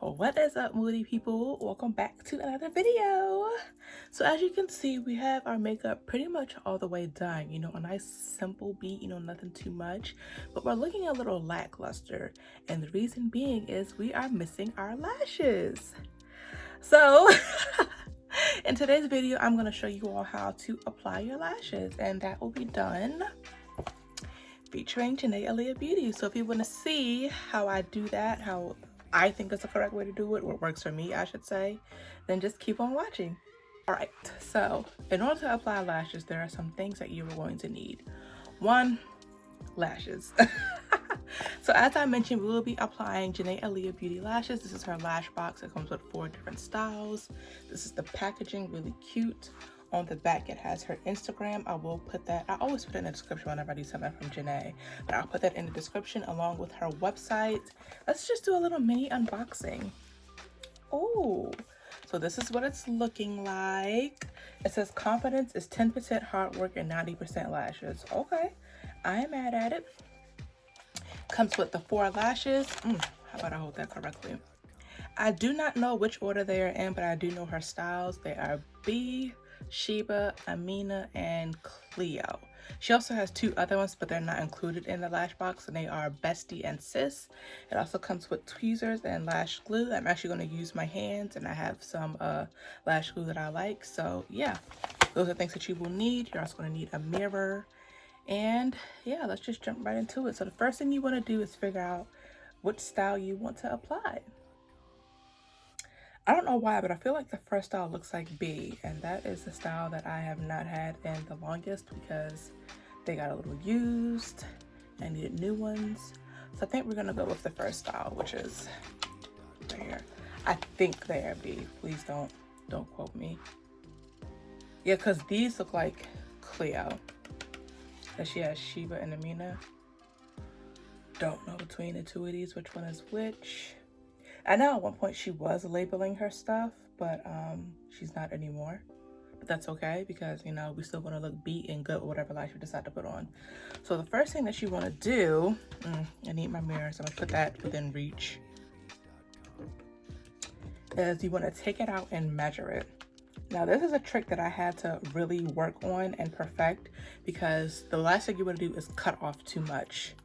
What is up, Mewdii people? Welcome back to another video. So as you can see, we have our makeup pretty much all the way done. You know, a nice simple beat, nothing too much, but we're looking a little lackluster. And the reason being is we are missing our lashes. So in today's video, I'm going to show you all how to apply your lashes, and that will be done featuring Janae Beauty. So if you want to see how I do that, how I think is the correct way to do it, what works for me, I should say, then just keep on watching. All right, so in order to apply lashes, there are some things that you are going to need. One, lashes. So as I mentioned, we will be applying Janae Beauty lashes. This is her lash box. It comes with 4 different styles. This is the packaging, really cute. On the back, it has her Instagram. I will put that, I always put it in the description whenever I do something from Janae, but I'll put that in the description along with her website. Let's just do a little mini unboxing. Oh, so this is what it's looking like. It says confidence is 10% hard work and 90% lashes. Okay, I am mad at it. Comes with the 4 lashes. How about I hold that correctly? I do not know which order they are in, but I do know her styles. They are B, Sheba, Amina, and Cleo. She also has 2 other ones, but they're not included in the lash box, and they are Bestie and Sis. It also comes with tweezers and lash glue. I'm actually going to use my hands, and I have some lash glue that I like. So yeah, those are things that you will need. You're also going to need a mirror. And yeah, let's just jump right into it. So the first thing you want to do is figure out which style you want to apply. I don't know why, but I feel like the first style looks like B, and that is the style that I have not had in the longest because they got a little used. I needed new ones. So I think we're gonna go with the first style, which is right here. I think they are B. Please don't quote me. Yeah, because these look like Cleo. And she has Sheba and Amina. Don't know between the 2 of these which one is which. I know at one point she was labeling her stuff, but she's not anymore. But that's okay because, we still want to look beat and good with whatever lash you decide to put on. So the first thing that you want to do, I need my mirror, so I'm going to put that within reach, is you want to take it out and measure it. Now this is a trick that I had to really work on and perfect because the last thing you want to do is cut off too much.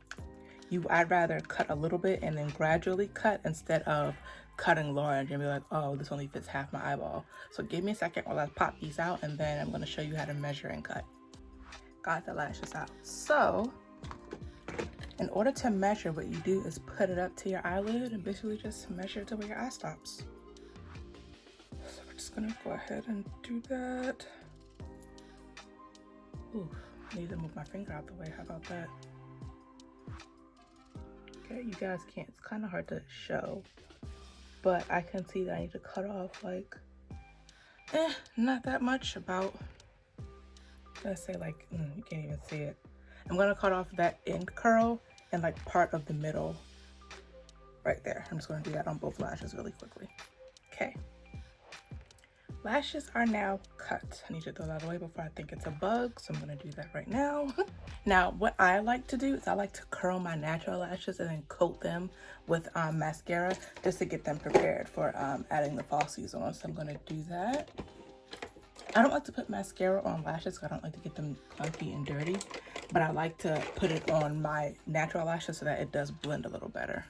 I'd rather cut a little bit and then gradually cut instead of cutting large and be like, oh, this only fits half my eyeball. So give me a second while I pop these out, and then I'm going to show you how to measure and cut. Got the lashes out. So in order to measure, what you do is put it up to your eyelid and basically just measure to where your eye stops. So we're just going to go ahead and do that. Ooh, I need to move my finger out the way. How about that? Okay, you guys can't, it's kind of hard to show, but I can see that I need to cut off like, not that much, about, let's say like, you can't even see it. I'm gonna cut off that end curl and like part of the middle right there. I'm just gonna do that on both lashes really quickly. Okay. Lashes are now cut. I need to throw that away before I think it's a bug, so I'm gonna do that right now. Now, what I like to do is I like to curl my natural lashes and then coat them with mascara just to get them prepared for adding the falsies on. So I'm gonna do that. I don't like to put mascara on lashes because I don't like to get them clunky and dirty, but I like to put it on my natural lashes so that it does blend a little better.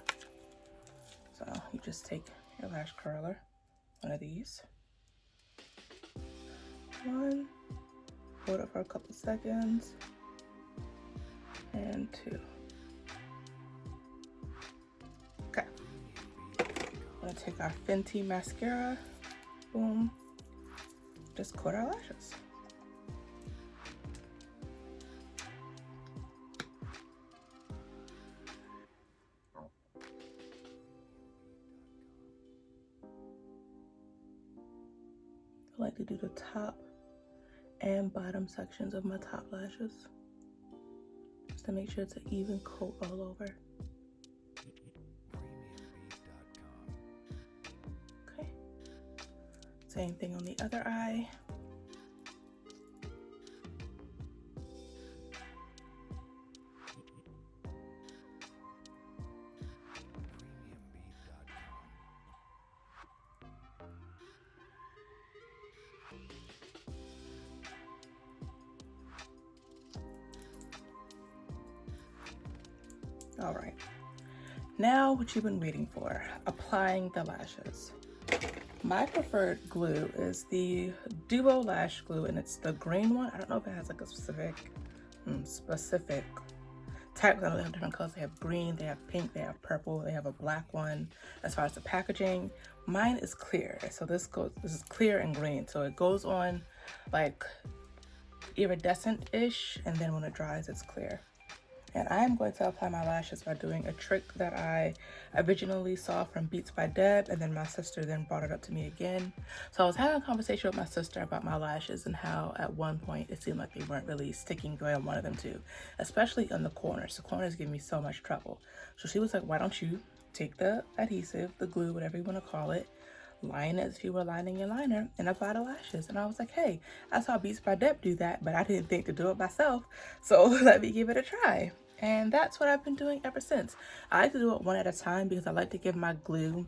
So you just take your lash curler, one of these. 1, hold it for a couple seconds, and 2. Okay, I'm gonna take our Fenty mascara, boom, just coat our lashes. I like to do the top and bottom sections of my top lashes just to make sure it's an even coat all over. Okay, same thing on the other eye. All right, now what you've been waiting for, applying the lashes. My preferred glue is the Duo Lash Glue, and it's the green one. I don't know if it has like a specific type. I know they have different colors. They have green, they have pink, they have purple, they have a black one. As far as the packaging, mine is clear. So this is clear and green. So it goes on like iridescent-ish, and then when it dries, it's clear. And I'm going to apply my lashes by doing a trick that I originally saw from Beats by Deb, and then my sister then brought it up to me again. So I was having a conversation with my sister about my lashes and how at one point it seemed like they weren't really sticking the way I wanted them to, especially on the corners. The corners give me so much trouble. So she was like, why don't you take the adhesive, the glue, whatever you want to call it, line it as if you were lining your liner, and apply the lashes. And I was like, hey, I saw Beats by Deb do that, but I didn't think to do it myself. So let me give it a try. And that's what I've been doing ever since. I like to do it one at a time because I like to give my glue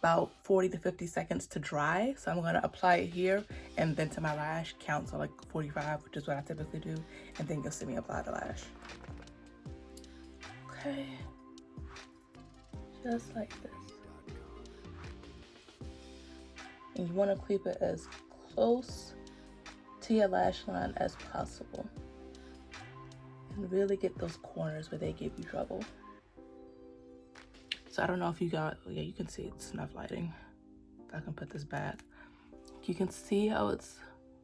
about 40 to 50 seconds to dry. So I'm going to apply it here and then to my lash, count to like 45, which is what I typically do. And then you'll see me apply the lash. Okay. Just like this. And you want to keep it as close to your lash line as possible. And really get those corners where they give you trouble. So I don't know if you got, yeah, you can see it's enough lighting. If I can put this back. You can see how it's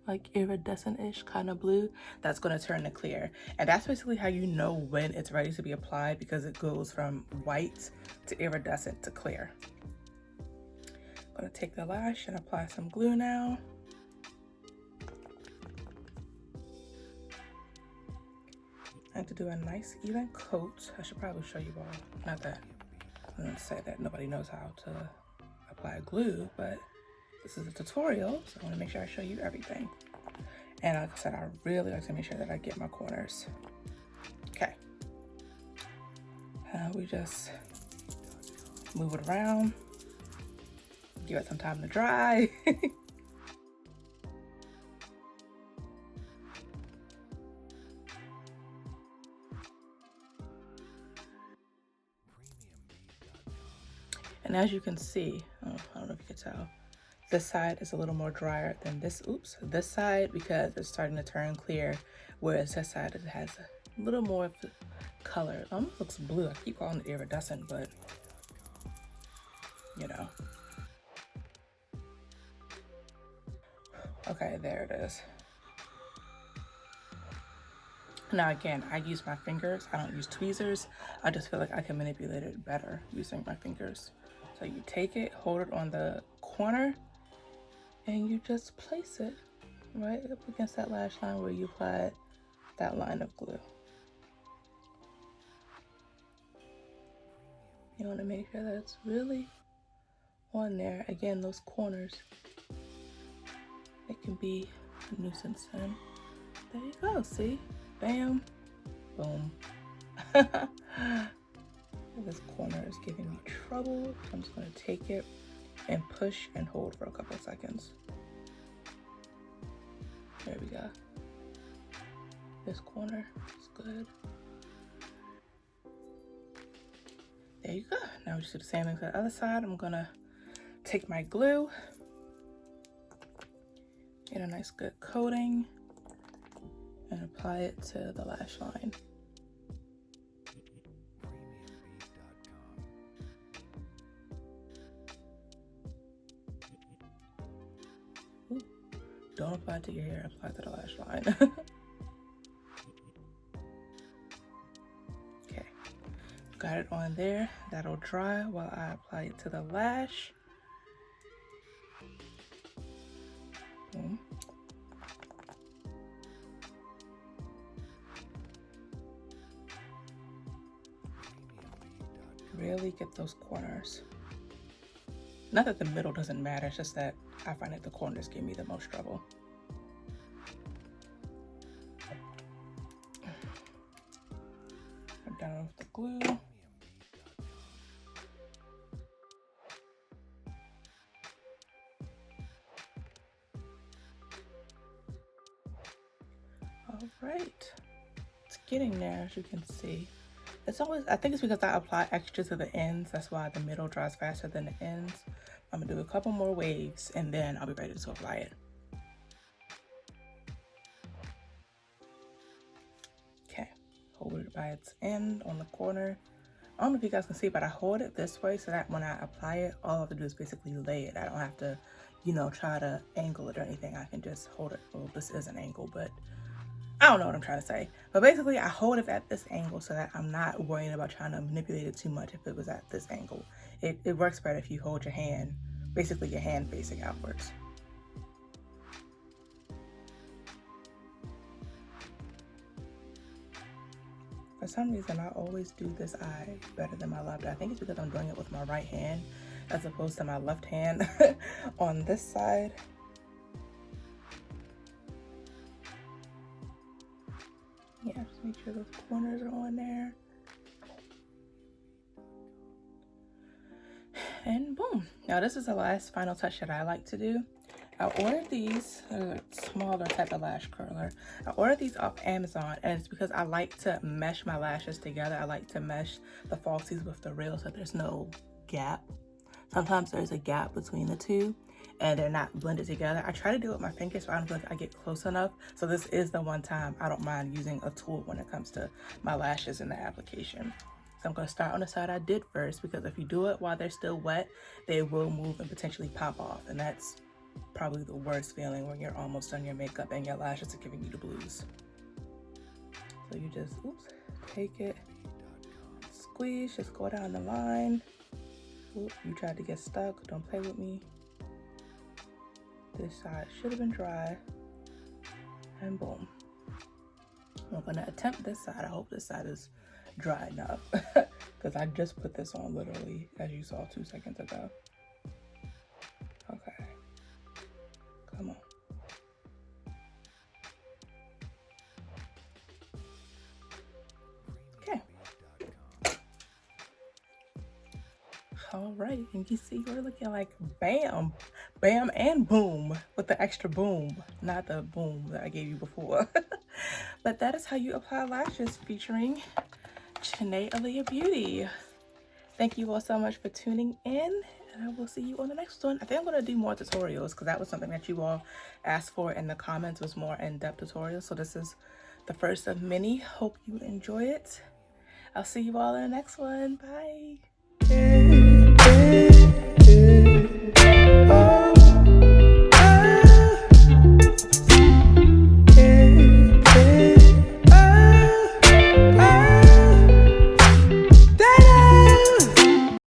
like iridescent-ish kind of blue. That's going to turn to clear. And that's basically how you know when it's ready to be applied, because it goes from white to iridescent to clear. I'm going to take the lash and apply some glue now. I have to do a nice even coat. I should probably show you all. Not that I'm going to say that nobody knows how to apply glue, but this is a tutorial, so I want to make sure I show you everything. And like I said, I really like to make sure that I get my corners. Okay. We just move it around. Give it some time to dry. And as you can see, I don't know if you can tell, this side is a little more drier than this, this side, because it's starting to turn clear, whereas this side it has a little more of the color. It almost looks blue. I keep calling it iridescent, but you know. Okay, there it is. Now again, I use my fingers. I don't use tweezers. I just feel like I can manipulate it better using my fingers. So you take it, hold it on the corner, and you just place it right up against that lash line where you applied that line of glue. You want to make sure that it's really on there. Again, those corners, it can be a nuisance. And there you go, see? Bam, boom. This corner is giving me trouble. So I'm just going to take it and push and hold for a couple of seconds. There we go. This corner is good. There you go. Now we just do the same thing to the other side. I'm going to take my glue, get a nice good coating, and apply it to the lash line. Ooh, don't apply it to your hair, apply it to the lash line. Okay, got it on there. That'll dry while I apply it to the lash. Boom. Really get those corners. Not that the middle doesn't matter, it's just that I find that the corners give me the most trouble. I'm done with the glue. All right, it's getting there, as you can see. It's always, I think it's because I apply extra to the ends. That's why the middle dries faster than the ends. I'm gonna do a couple more waves and then I'll be ready to apply it. Okay, hold it by its end on the corner. I don't know if you guys can see, but I hold it this way so that when I apply it, all I have to do is basically lay it. I don't have to, you know, try to angle it or anything. I can just hold it. Well, this is an angle, but I don't know what I'm trying to say. But basically, I hold it at this angle so that I'm not worrying about trying to manipulate it too much if it was at this angle. It works better if you hold your hand, basically your hand facing outwards. For some reason, I always do this eye better than my left. I think it's because I'm doing it with my right hand as opposed to my left hand on this side. Yeah, just make sure those corners are on there. And boom. Now this is the last final touch that I like to do. I ordered these, smaller type of lash curler. I ordered these off Amazon, and it's because I like to mesh my lashes together. I like to mesh the falsies with the real so there's no gap. Sometimes there's a gap between the two and they're not blended together. I try to do it with my fingers so I don't feel like I get close enough. So this is the one time I don't mind using a tool when it comes to my lashes in the application. So I'm gonna start on the side I did first, because if you do it while they're still wet, they will move and potentially pop off. And that's probably the worst feeling when you're almost done your makeup and your lashes are giving you the blues. So you just, oops, take it, squeeze, just go down the line. Oop, you tried to get stuck, don't play with me. This side should have been dry, and boom. I'm gonna attempt this side. I hope this side is dry enough because I just put this on literally as you saw 2 seconds ago. Okay, come on. Okay. All right, and you see we're looking like bam, bam, and boom with the extra boom, not the boom that I gave you before. But that is how you apply lashes featuring Janae Aaliyah Beauty. Thank you all so much for tuning in, and I will see you on the next one. I think I'm going to do more tutorials because that was something that you all asked for in the comments, was more in-depth tutorials. So this is the first of many. Hope you enjoy it. I'll see you all in the next one. Bye.